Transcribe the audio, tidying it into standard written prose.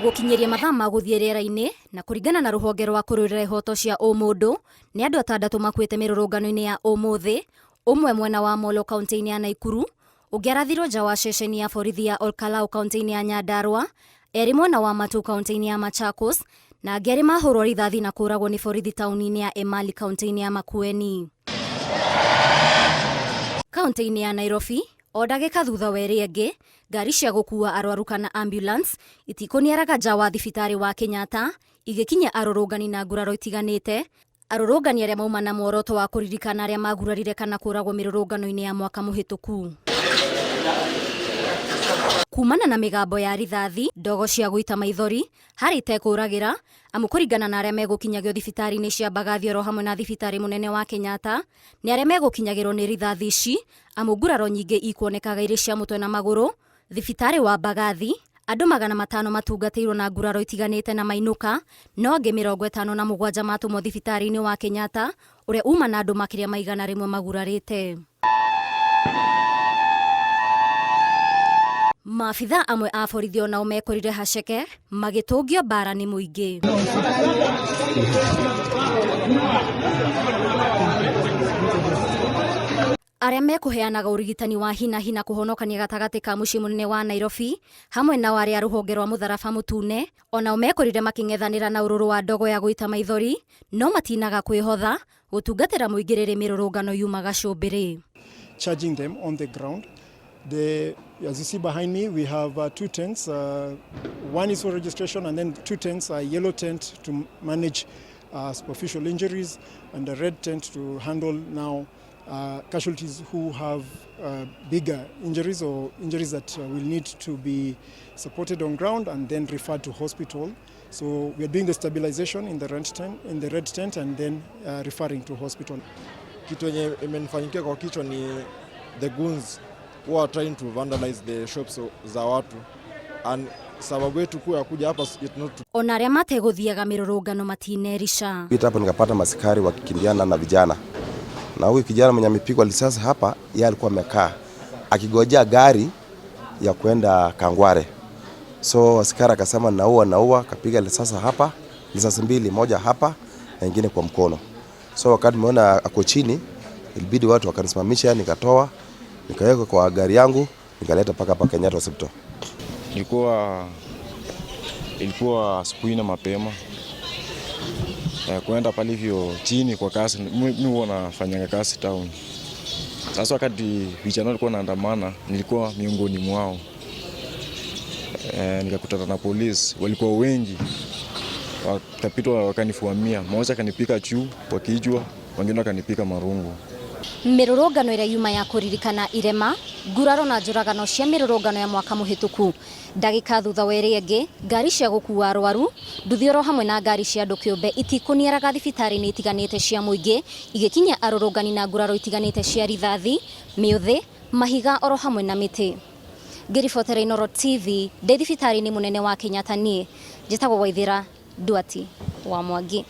Gukinyiria mathaa ma guthie riera-ini na kuringana na ruhonge rwa kururira ihoto cia umundu ni andu 6 makuite mirurungano-ini ya umuthi, umwe mwena wa Molo kaunti-ini ya Ikuũ, ungi arathirwo nja wa ceceni ya borithi ya Olkalau kaunti-ini ya Nyandarua, eri mwena wa Matu kaunti-ini ya Machakos na angĩ erĩ mahũrwo rithathi na kũragwo ni borithi tauni-ini ya Emali kaunti-ini ya Makueni. Kaunti-ini ya Nairobi, o ndagĩka thutha wa eri ĩngĩ, ngari cia gũkua arwaru kana ambulance itikũniaraga nja wa thibitarĩ wa Kenyatta igĩkinya arũrũngani na nguraro itiganĩte, arũrũngani arĩa mauma na muoroto wa kũririkana arĩa magurarire kana kũragwo mĩrũrũngano-inĩ ya mwaka mũhĩtũku. Kumana na migambo ya rithathi, ndogo cia guita maithori harĩ tekũragĩra, amu kũringana na arĩa megũkinyagio thibitarĩ-inĩ cia Mbagathi oro hamwe na thibitarĩ mũnene wa Kenyatta, nĩ arĩa megũkinyagĩrwo nĩ rithathi ici, amu nguraro nyingĩ ikuonekaga irĩ cia mũtwe na magũrũ. Thibitarĩ wa Mbagathi, andũ 500 matungatĩirwo na nguraro itiganĩte na mainũka, no angĩ 57 matũmwo thibitarĩ-inĩ wa Kenyatta, ũrĩa uma na andũ makĩria ma 100 magurarĩte. Maabitha amwe a borithi onao mekorire haceke magĩtũngio mbara nĩ mũingĩ. Arĩa mekũheanaga ũrigitani wa hi na kũhonokania gatagatĩ ka mũciĩ mũnene wa Nairobi hamwe na arĩa rũhonge rwa mũtharaba mũtune onao mekorire makĩng'ethanĩra na ũrũrũ wa ndogo ya gũita maithori, no matinaga kwĩhotha gũtungatĩra mũingĩ rĩrĩ mĩrũrũngano yumaga cũmbĩrĩ. Charging them on the ground. As you see behind me, we have 2 tents. One is for registration, and then 2 tents, a yellow tent to manage superficial injuries, and a red tent to handle now casualties who have bigger injuries or injuries that will need to be supported on ground and then referred to hospital. So we are doing the stabilization in the red tent, and then referring to hospital. Kitu yenye imenifanyikia kwa kichwa ni the goons who are trying to vandalize the shops za watu, and sababu yetu kuwa kuja hapa ona arĩa mategũthiaga mĩrũrũngano matinerisha. Hapa nikapata masikari wakikimbiana na vijana, na huyu kijana mwenye amepigwa risasi hapa, yeye alikuwa amekaa akigojea gari ya kwenda Kangware. So askari akasema naua, kapiga risasi hapa, risasi 2, moja hapa na nyingine kwa mkono. So wakati nimeona ako chini, ilibidi watu wakanisimamisha, nikatoa nikaweka kwa gari yangu, nikaleta paka hapa Kenyatta Hospital. Ilikuwa asubuhi na mapema. Kuenda pale hivyo chini kwa kasi, mimi huwa nafanya kazi town. Sasa wakati vijana walikuwa wanaandamana, nilikuwa miongoni mwao. Nikakutana na polisi, walikuwa wengi. Wakapita wakanifuamia, mmoja akanipika juu kwa kichwa, wengine wakanipika marungu. Mĩrũrũngano ĩrĩa yuma ya kũririkana irema, nguraro na njũragano cia mĩrũrũngano ya mwaka mũhĩtũku. Ndagĩka thutha wa ĩrĩ ĩngĩ, ngari cia gũkua arwaru, nduthi oro hamwe na ngari cia andũ kĩũmbe itikũniaraga thibitarĩ-inĩ itiganĩte cia mũingĩ, igĩkinya arũrũngani na nguraro itiganĩte cia rithathi, mĩũthĩ, mahiga oro hamwe na mĩtĩ. Ngĩribotera Inooro TV, ndĩ thibitarĩ-inĩ mũnene wa Kenyatta, niĩ njĩtagwo Waithĩra Nduati wa Mwangi.